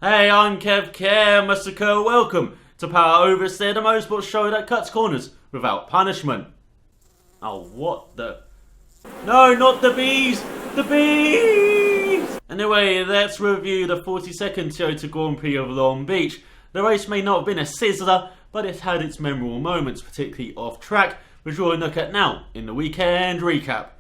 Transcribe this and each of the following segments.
Hey, I'm Kev Care, Mr. Kerr. Welcome to Power Oversteer, the motorsport show that cuts corners without punishment. Oh, what the... No, not the bees! The bees! Anyway, let's review the 42nd Toyota Grand Prix of Long Beach. The race may not have been a sizzler, but it had its memorable moments, particularly off track, which we'll look at now in the weekend recap.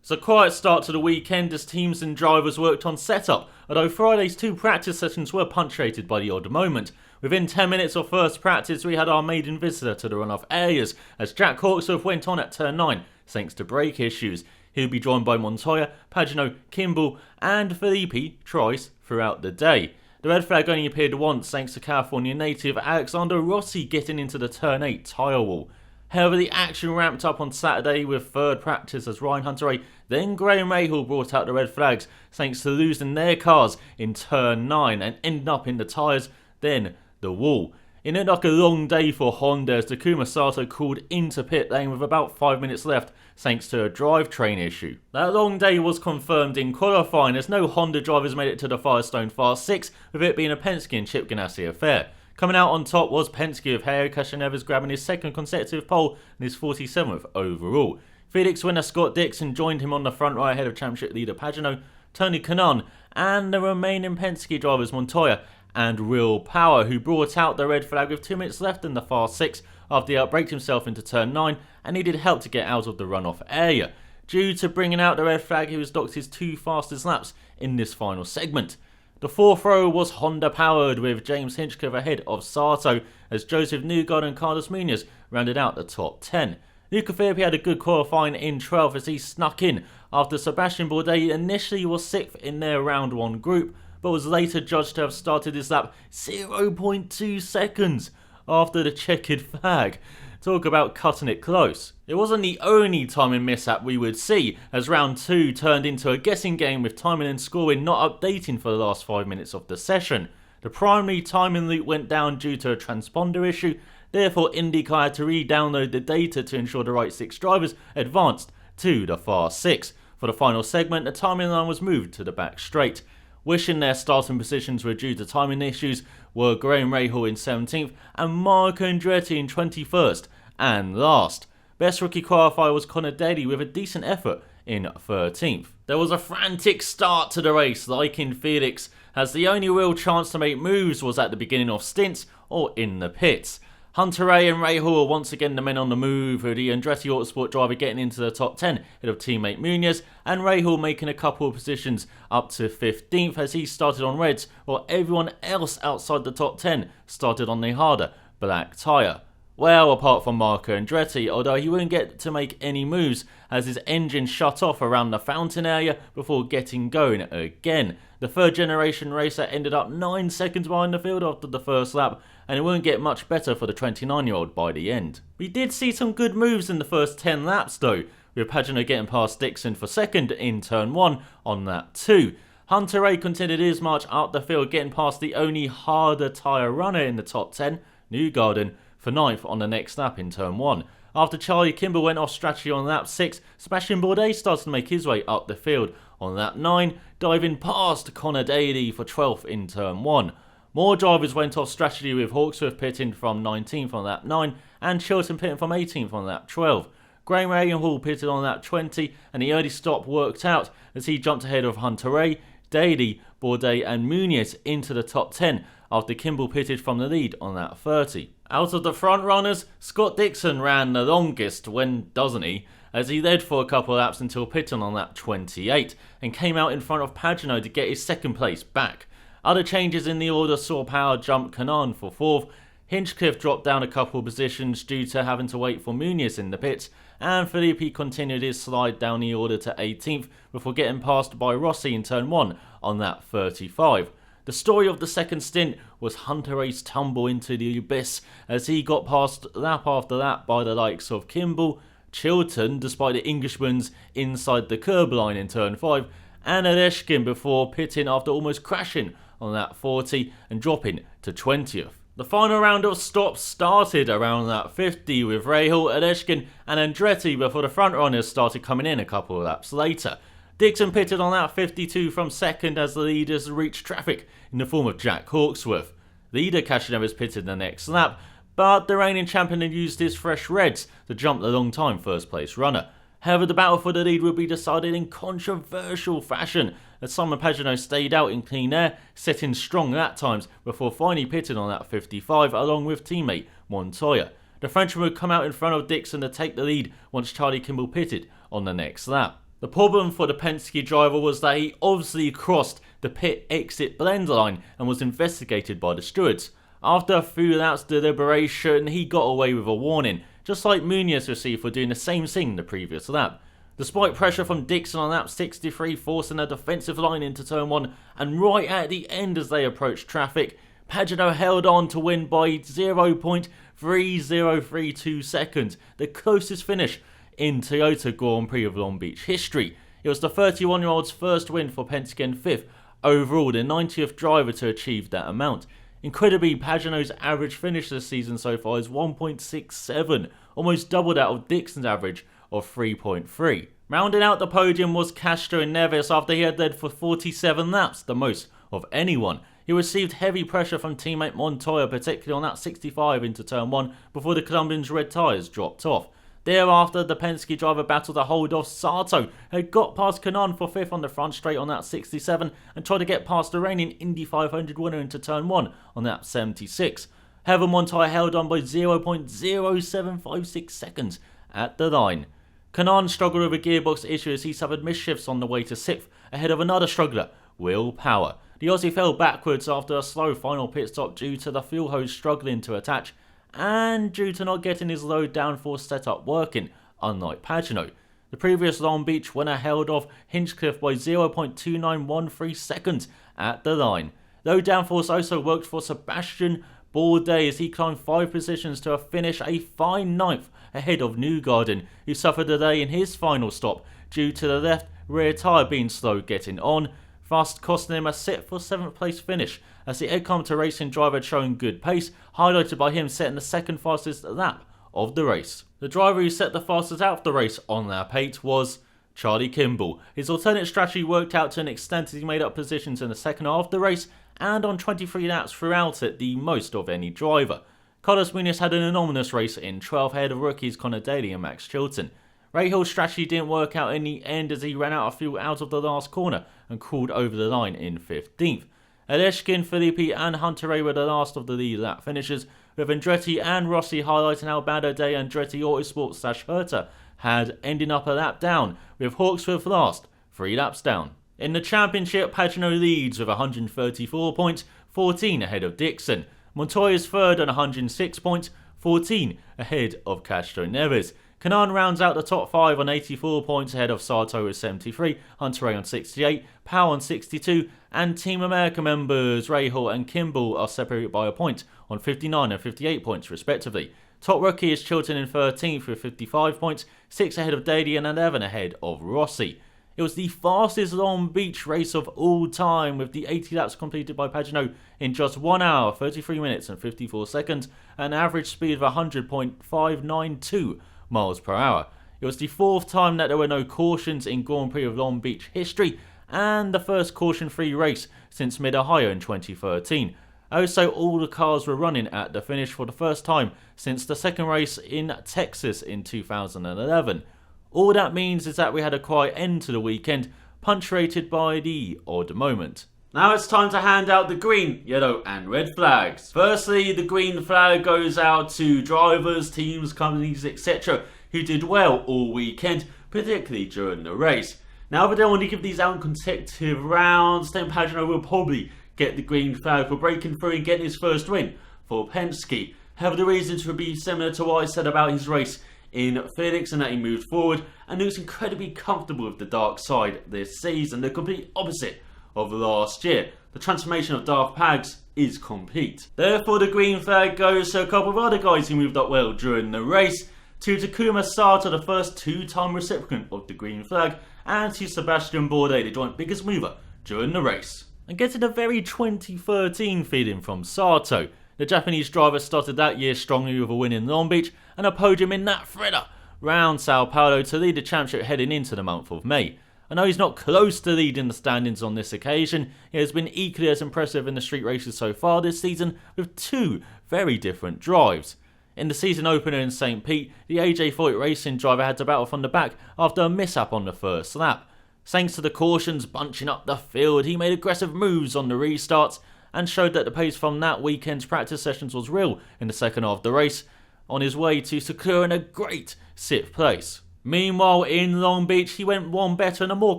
It's a quiet start to the weekend as teams and drivers worked on setup, although Friday's 2 practice sessions were punctuated by the odd moment. Within 10 minutes of first practice, we had our maiden visitor to the runoff areas as Jack Hawksworth went on at turn 9 thanks to brake issues. He'll be joined by Montoya, Pagenaud, Kimball and Felipe Trice throughout the day. The red flag only appeared once thanks to Californian native Alexander Rossi getting into the turn 8 tyre wall. However, the action ramped up on Saturday with third practice as Ryan Hunter-Reay, then Graham Rahal brought out the red flags thanks to losing their cars in turn 9 and ending up in the tyres, then the wall. It looked like a long day for Honda as Takuma Sato called into pit lane with about 5 minutes left thanks to a drivetrain issue. That long day was confirmed in qualifying as no Honda drivers made it to the Firestone Fast 6, with it being a Penske and Chip Ganassi affair. Coming out on top was Penske with Hayao Castroneves grabbing his second consecutive pole and his 47th overall. Felix winner Scott Dixon joined him on the front right ahead of championship leader Pagenaud, Tony Kanaan and the remaining Penske drivers Montoya and Real Power, who brought out the red flag with 2 minutes left in the Fast 6 after he outbraked himself into turn 9 and needed help to get out of the runoff area. Due to bringing out the red flag, he was docked his 2 fastest laps in this final segment. The fourth row was Honda powered with James Hinchcliffe ahead of Sato as Joseph Newgarden and Carlos Munoz rounded out the top 10. Luca Filippi had a good qualifying in 12th as he snuck in after Sebastian Bourdais initially was 6th in their round 1 group but was later judged to have started his lap 0.2 seconds after the checkered flag. Talk about cutting it close. It wasn't the only timing mishap we would see as round 2 turned into a guessing game with timing and scoring not updating for the last 5 minutes of the session. The primary timing loop went down due to a transponder issue, therefore IndyCar had to re-download the data to ensure the right 6 drivers advanced to the Fast 6. For the final segment, the timing line was moved to the back straight. Wishing their starting positions were due to timing issues were Graham Rahal in 17th and Marco Andretti in 21st and last. Best rookie qualifier was Connor Daly with a decent effort in 13th. There was a frantic start to the race like in Felix as the only real chance to make moves was at the beginning of stints or in the pits. Hunter-Reay and Rahal were once again the men on the move, with the Andretti Autosport driver getting into the top 10 ahead of teammate Munoz and Rahal making a couple of positions up to 15th as he started on reds while everyone else outside the top 10 started on the harder black tyre. Well, apart from Marco Andretti, although he wouldn't get to make any moves as his engine shut off around the fountain area before getting going again. The third generation racer ended up 9 seconds behind the field after the first lap, and it wouldn't get much better for the 29-year-old by the end. We did see some good moves in the first 10 laps though, with Pagenaud getting past Dixon for second in turn 1 on lap 2. Hunter-Reay continued his march up the field, getting past the only harder tyre runner in the top 10, Newgarden, for 9th on the next lap in turn 1. After Charlie Kimball went off strategy on lap 6, Sebastian Bourdais started to make his way up the field on lap 9, diving past Connor Daly for 12th in turn 1. More drivers went off strategy with Hawksworth pitting from 19th on lap 9 and Chilton pitting from 18th on lap 12. Graham Rahal pitted on lap 20 and the early stop worked out as he jumped ahead of Hunter-Reay, Daly, Bourdais and Munoz into the top 10 after Kimball pitted from the lead on lap 30. Out of the front runners, Scott Dixon ran the longest, when doesn't he, as he led for a couple of laps until pitting on lap 28 and came out in front of Pagenaud to get his second place back. Other changes in the order saw Power jump Kanaan for 4th, Hinchcliffe dropped down a couple of positions due to having to wait for Munoz in the pits, and Filippi continued his slide down the order to 18th before getting passed by Rossi in turn 1 on lap 35. The story of the second stint was Hunter-Reay's tumble into the abyss as he got past lap after lap by the likes of Kimball, Chilton despite the Englishman's inside the curb line in turn 5, and Adeshkin before pitting after almost crashing on lap 40 and dropping to 20th. The final round of stops started around lap 50 with Rahal, Adeshkin and Andretti before the front runners started coming in a couple of laps later. Dixon pitted on lap 52 from second as the leaders reached traffic in the form of Jack Hawksworth. Leader Castroneves pitted the next lap, but the reigning champion had used his fresh reds to jump the long-time first-place runner. However, the battle for the lead would be decided in controversial fashion, as Simon Pagenaud stayed out in clean air, setting strong lap times before finally pitting on lap 55 along with teammate Montoya. The Frenchman would come out in front of Dixon to take the lead once Charlie Kimball pitted on the next lap. The problem for the Penske driver was that he obviously crossed the pit exit blend line and was investigated by the stewards. After a few laps deliberation, he got away with a warning, just like Munoz received for doing the same thing the previous lap. Despite pressure from Dixon on lap 63 forcing a defensive line into turn 1 and right at the end as they approached traffic, Pagenaud held on to win by 0.3032 seconds, the closest finish in Toyota Grand Prix of Long Beach history. It was the 31-year-old's first win for Penske and 5th overall, the 90th driver to achieve that amount. Incredibly, Pagenaud's average finish this season so far is 1.67, almost double that of Dixon's average of 3.3. Rounding out the podium was Castroneves after he had led for 47 laps, the most of anyone. He received heavy pressure from teammate Montoya, particularly on lap 65 into turn 1, before the Colombian's red tyres dropped off. Thereafter, the Penske driver battled a hold off Sato, who had got past Kanaan for 5th on the front straight on lap 67 and tried to get past the reigning Indy 500 winner into turn 1 on lap 76. However, Montoya held on by 0.0756 seconds at the line. Kanaan struggled with a gearbox issue as he suffered misshifts on the way to 6th, ahead of another struggler, Will Power. The Aussie fell backwards after a slow final pit stop due to the fuel hose struggling to attach, and due to not getting his low downforce setup working, unlike Pagenaud. The previous Long Beach winner held off Hinchcliffe by 0.2913 seconds at the line. Low downforce also worked for Sebastian Bourdais as he climbed 5 positions to finish a fine 9th ahead of Newgarden, who suffered a delay in his final stop due to the left rear tyre being slow getting on, thus costing him a set for 7th place finish, as the Edcompton racing driver had shown good pace, highlighted by him setting the second fastest lap of the race. The driver who set the fastest out of the race on lap 8 was Charlie Kimball. His alternate strategy worked out to an extent as he made up positions in the second half of the race and on 23 laps throughout it, the most of any driver. Carlos Munoz had an anonymous race in 12th ahead of rookies Connor Daly and Max Chilton. Rahil's strategy didn't work out in the end as he ran out of fuel out of the last corner and crawled over the line in 15th. Aleshkin, Filippi and Hunter Ray were the last of the lead lap finishers, with Andretti and Rossi highlighting how bad a day Andretti Autosport / Herta had, ending up a lap down, with Hawksworth last, 3 laps down. In the championship, Pagenaud leads with 134 points, 14 ahead of Dixon. Montoya's third on 106 points, 14 ahead of Castroneves. Kanaan rounds out the top 5 on 84 points ahead of Sato with 73, Hunter Ray on 68, Powell on 62, and Team America members Rahal and Kimball are separated by a point on 59 and 58 points respectively. Top rookie is Chilton in 13th with 55 points, 6 ahead of Daly and 11 ahead of Rossi. It was the fastest Long Beach race of all time, with the 80 laps completed by Pagenaud in just 1 hour, 33 minutes and 54 seconds, and an average speed of 100.592 miles per hour. It was the 4th time that there were no cautions in Grand Prix of Long Beach history, and the first caution-free race since Mid-Ohio in 2013. Also, all the cars were running at the finish for the first time since the second race in Texas in 2011. All that means is that we had a quiet end to the weekend, punctuated by the odd moment. Now it's time to hand out the green, yellow and red flags. Firstly, the green flag goes out to drivers, teams, companies, etc. who did well all weekend, particularly during the race. Now, if I don't want to give these out in consecutive rounds, then Pagenaud will probably get the green flag for breaking through and getting his first win for Penske. However, the reasons would be similar to what I said about his race in Phoenix, and that he moved forward and looks incredibly comfortable with the dark side this season, the complete opposite of last year. The transformation of Darth Pags is complete. Therefore, the green flag goes to a couple of other guys who moved up well during the race. To Takuma Sato, the first 2-time recipient of the green flag, and to Sebastian Bourdais, the joint biggest mover during the race. And getting a very 2013 feeling from Sato. The Japanese driver started that year strongly with a win in Long Beach and a podium in that thredder round Sao Paulo to lead the championship heading into the month of May. I know he's not close to leading the standings on this occasion, he has been equally as impressive in the street races so far this season with two very different drives. In the season opener in St. Pete, the AJ40 racing driver had to battle from the back after a mishap on the first lap. Thanks to the cautions bunching up the field, he made aggressive moves on the restarts and showed that the pace from that weekend's practice sessions was real in the second half of the race, on his way to securing a great 6th place. Meanwhile, in Long Beach, he went one better in a more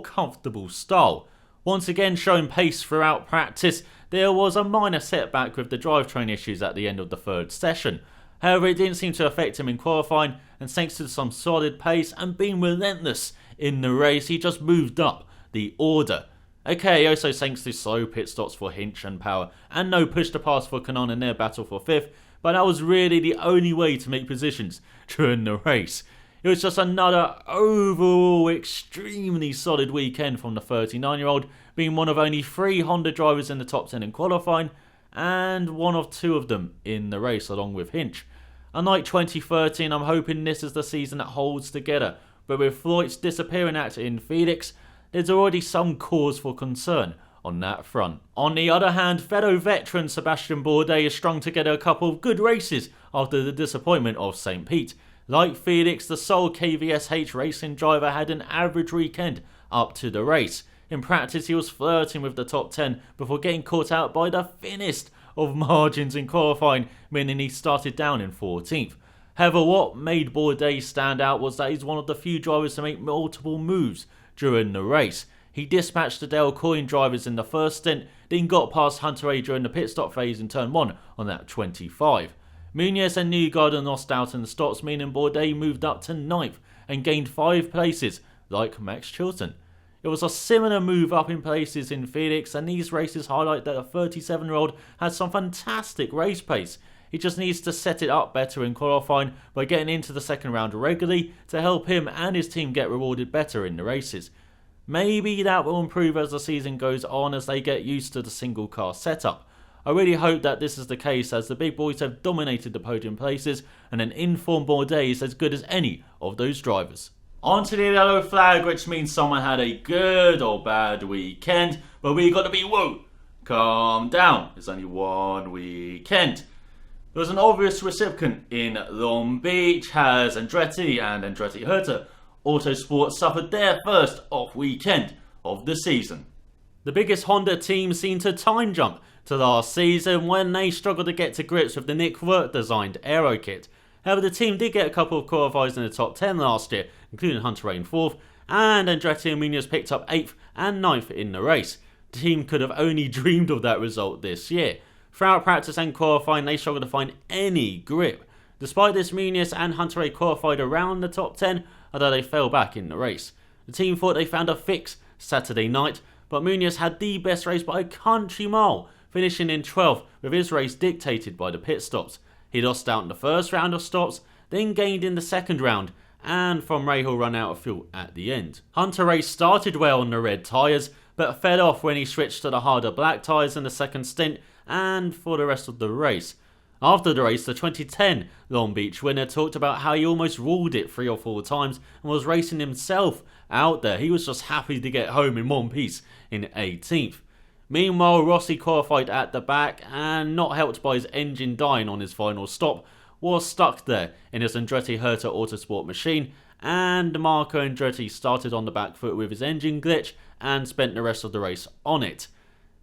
comfortable style. Once again showing pace throughout practice, there was a minor setback with the drivetrain issues at the end of the third session. However, it didn't seem to affect him in qualifying, and thanks to some solid pace and being relentless in the race, he just moved up the order. Okay, also thanks to slow pit stops for Hinch and Power, and no push to pass for Kanon in their battle for 5th, but that was really the only way to make positions during the race. It was just another overall extremely solid weekend from the 39-year-old, being one of only 3 Honda drivers in the top 10 in qualifying, and one of 2 of them in the race along with Hinch. Unlike 2013, I'm hoping this is the season that holds together, but with Floyd's disappearing act in Phoenix, there's already some cause for concern on that front. On the other hand, fellow veteran Sebastian Bourdais has strung together a couple of good races after the disappointment of St. Pete. Like Felix, the sole KVSH racing driver had an average weekend up to the race. In practice, he was flirting with the top 10 before getting caught out by the thinnest of margins in qualifying, meaning he started down in 14th. However, what made Bourdais stand out was that he's one of the few drivers to make multiple moves during the race. He dispatched the Dale Coyne drivers in the first stint, then got past Hunter A during the pit stop phase in turn 1 on lap 25. Munoz and Newgarden lost out in the stops, meaning Bourdais moved up to 9th and gained 5 places, like Max Chilton. It was a similar move up in places in Phoenix, and these races highlight that a 37-year-old has some fantastic race pace. He just needs to set it up better in qualifying by getting into the second round regularly to help him and his team get rewarded better in the races. Maybe that will improve as the season goes on as they get used to the single car setup. I really hope that this is the case, as the big boys have dominated the podium places and an informed Bourdais is as good as any of those drivers. On to the yellow flag, which means someone had a good or bad weekend, but we got to be whoa, calm down, it's only one weekend. There was an obvious recipient in Long Beach as Andretti and Andretti Herta Autosport suffered their first off weekend of the season. The biggest Honda team seemed to time jump to last season when they struggled to get to grips with the Nick Wirth designed aero kit. However, the team did get a couple of qualifiers in the top 10 last year, including Hunter Ray in 4th, and Andretti and Munoz picked up 8th and 9th in the race. The team could have only dreamed of that result this year. Throughout practice and qualifying, they struggled to find any grip. Despite this, Munoz and Hunter Ray qualified around the top 10, although they fell back in the race. The team thought they found a fix Saturday night, but Munoz had the best race by a country mile, finishing in 12th with his race dictated by the pit stops. He lost out in the first round of stops, then gained in the second round, and from Rahal run out of fuel at the end. Hunter Ray started well on the red tyres, but fell off when he switched to the harder black tyres in the second stint and for the rest of the race. After the race, the 2010 Long Beach winner talked about how he almost ruled it 3 or 4 times and was racing himself out there. He was just happy to get home in one piece in 18th. Meanwhile, Rossi qualified at the back and, not helped by his engine dying on his final stop, was stuck there in his Andretti Herta Autosport machine, and Marco Andretti started on the back foot with his engine glitch and spent the rest of the race on it.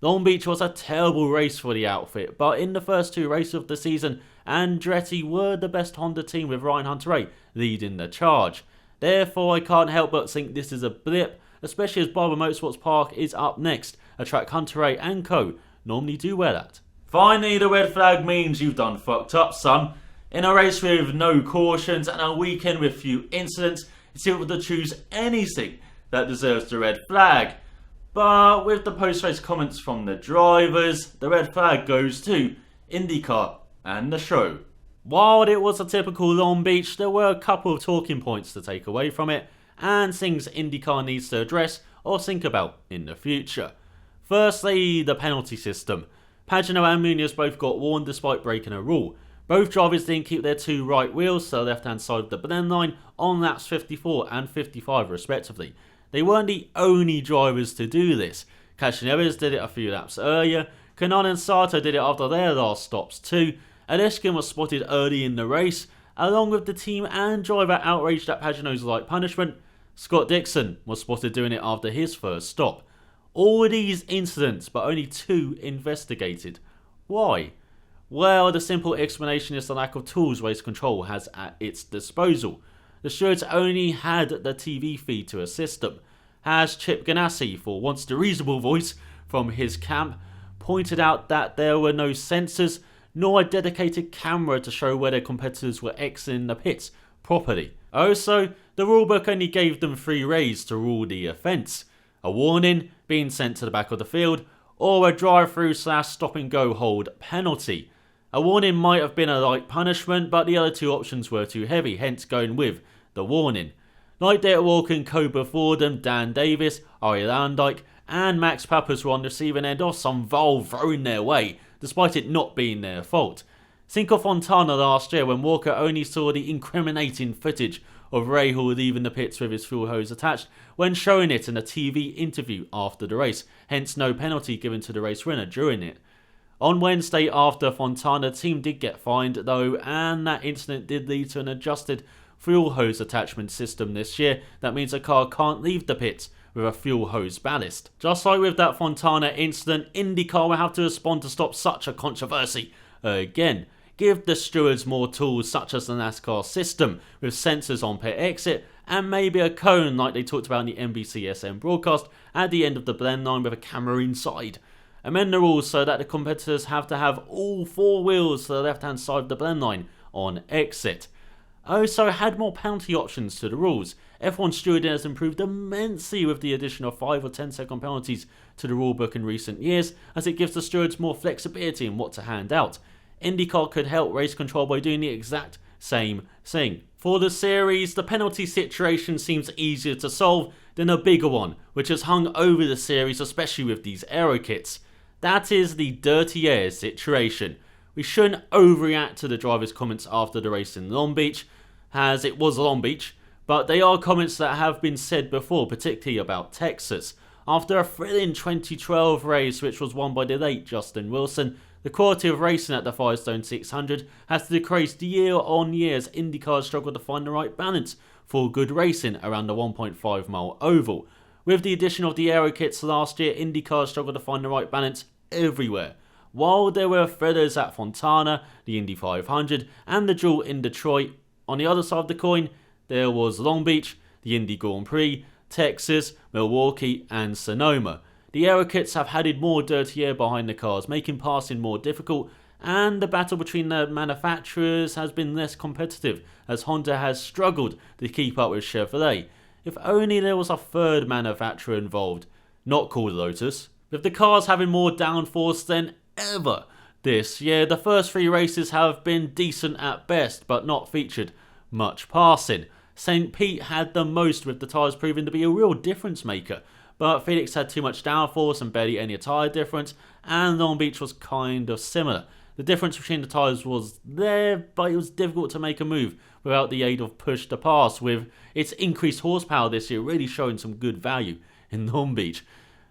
Long Beach was a terrible race for the outfit, but in the first 2 races of the season, Andretti were the best Honda team with Ryan Hunter-Reay leading the charge. Therefore, I can't help but think this is a blip, especially as Barber Motorsports Park is up next, a track Hunter-Reay and co normally do well at. Finally, the red flag means you've done fucked up, son. In a race with no cautions and a weekend with few incidents, it's difficult to choose anything that deserves the red flag. But with the post-race comments from the drivers, the red flag goes to IndyCar and the show. While it was a typical Long Beach, there were a couple of talking points to take away from it, and things IndyCar needs to address or think about in the future. Firstly, the penalty system. Pagenaud and Munoz both got warned despite breaking a rule. Both drivers didn't keep their 2 right wheels to the left-hand side of the blend line on laps 54 and 55 respectively. They weren't the only drivers to do this. Cashinevas did it a few laps earlier, Kanaan and Sato did it after their last stops too, Aleshkin was spotted early in the race, along with the team and driver outraged at Pagenaud's light punishment. Scott Dixon was spotted doing it after his first stop. All these incidents, but only 2 investigated. Why? Well, the simple explanation is the lack of tools race control has at its disposal. The stewards only had the TV feed to assist them. As Chip Ganassi, for once the reasonable voice from his camp, pointed out that there were no sensors nor a dedicated camera to show where their competitors were exiting the pits properly. Also, the rulebook only gave them 3 rays to rule the offence: a warning, being sent to the back of the field, or a drive-through/stop-and-go hold penalty. A warning might have been a light punishment, but the other 2 options were too heavy, hence going with the warning. Like Dale Walker, Cobra Fordham, Dan Davis, Ari Landike and Max Pappas were on the receiving end of some vile thrown their way, despite it not being their fault. Cinco Fontana last year, when Walker only saw the incriminating footage of Rahal leaving the pits with his fuel hose attached when showing it in a TV interview after the race, hence no penalty given to the race winner during it. On Wednesday after Fontana, the team did get fined though, and that incident did lead to an adjusted fuel hose attachment system this year that means a car can't leave the pits with a fuel hose ballast. Just like with that Fontana incident, IndyCar will have to respond to stop such a controversy again. Give the stewards more tools such as the NASCAR system with sensors on pit exit and maybe a cone like they talked about in the NBCSN broadcast at the end of the blend line with a camera inside. Amend the rules so that the competitors have to have all 4 wheels to the left hand side of the blend line on exit. Also had more penalty options to the rules. F1 stewarding has improved immensely with the addition of 5 or 10 second penalties to the rulebook in recent years, as it gives the stewards more flexibility in what to hand out. IndyCar could help race control by doing the exact same thing. For the series, the penalty situation seems easier to solve than a bigger one, which has hung over the series, especially with these aero kits. That is the dirty air situation. We shouldn't overreact to the drivers' comments after the race in Long Beach, as it was Long Beach, but they are comments that have been said before, particularly about Texas. After a thrilling 2012 race which was won by the late Justin Wilson, the quality of racing at the Firestone 600 has decreased year on year as IndyCar struggled to find the right balance for good racing around the 1.5 mile oval. With the addition of the aero kits last year, IndyCar struggled to find the right balance everywhere. While there were feathers at Fontana, the Indy 500 and the Jewel in Detroit, on the other side of the coin there was Long Beach, the Indy Grand Prix, Texas, Milwaukee and Sonoma. The aero kits have added more dirty air behind the cars, making passing more difficult, and the battle between the manufacturers has been less competitive as Honda has struggled to keep up with Chevrolet. If only there was a 3rd manufacturer involved, not called Otis. With the cars having more downforce than ever this year, the first 3 races have been decent at best, but not featured much passing. St. Pete had the most, with the tyres proving to be a real difference maker, but Phoenix had too much downforce and barely any tyre difference, and Long Beach was kind of similar. The difference between the tyres was there, but it was difficult to make a move without the aid of push to pass, with its increased horsepower this year really showing some good value in Long Beach.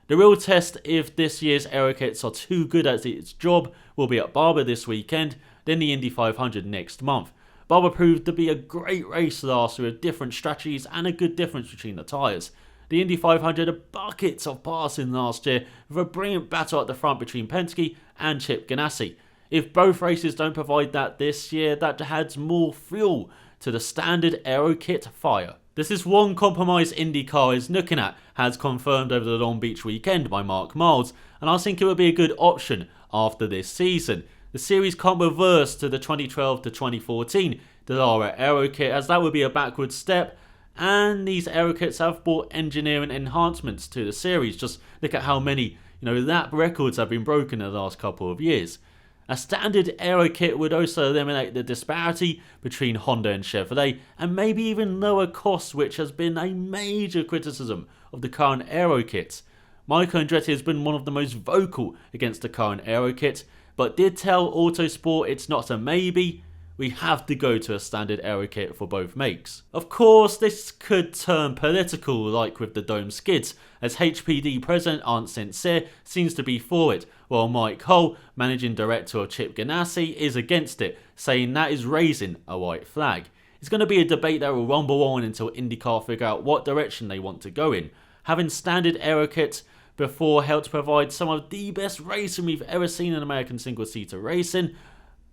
The real test if this year's aero kits are too good at its job will be at Barber this weekend, then the Indy 500 next month. Barber proved to be a great race last year with different strategies and a good difference between the tyres. The Indy 500 had buckets of passing last year with a brilliant battle at the front between Penske and Chip Ganassi. If both races don't provide that this year, that adds more fuel to the standard aero kit fire. This is one compromise IndyCar is looking at, as confirmed over the Long Beach weekend by Mark Miles, and I think it would be a good option after this season. The series can't reverse to the 2012 to 2014 Dallara aero kit, as that would be a backward step, and these aero kits have brought engineering enhancements to the series. Just look at how many lap records have been broken in the last couple of years. A standard aero kit would also eliminate the disparity between Honda and Chevrolet, and maybe even lower costs, which has been a major criticism of the current aero kits. Michael Andretti has been one of the most vocal against the current aero kit, but did tell Autosport it's not a maybe, we have to go to a standard aero kit for both makes. Of course, this could turn political like with the dome skids, as HPD President Aunt Sincere seems to be for it, while Mike Hull, Managing Director of Chip Ganassi, is against it, saying that is raising a white flag. It's going to be a debate that will rumble on until IndyCar figure out what direction they want to go in. Having standard aero kits before helped provide some of the best racing we've ever seen in American single-seater racing,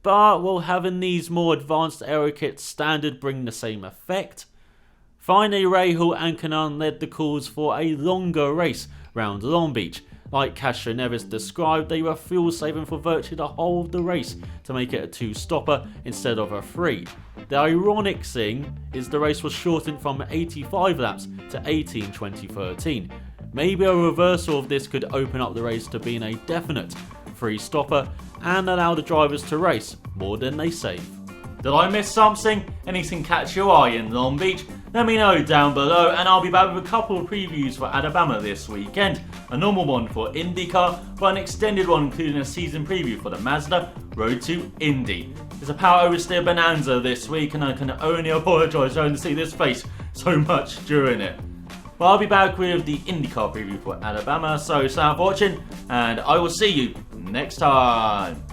but will having these more advanced aero kits standard bring the same effect? Finally, Rahal and Kanaan led the calls for a longer race round Long Beach. Like Castro Neves described, they were fuel saving for virtually the whole of the race to make it a 2-stopper instead of a 3. The ironic thing is the race was shortened from 85 laps to 80 in 2013. Maybe a reversal of this could open up the race to being a definite 3-stopper and allow the drivers to race more than they save. Did I miss something? Anything catch your eye in Long Beach? Let me know down below, and I'll be back with a couple of previews for Alabama this weekend. A normal one for IndyCar, but an extended one including a season preview for the Mazda Road to Indy. It's a power oversteer bonanza this week, and I can only apologise for having to see this face so much during it. But I'll be back with the IndyCar preview for Alabama, so thanks for watching, and I will see you next time.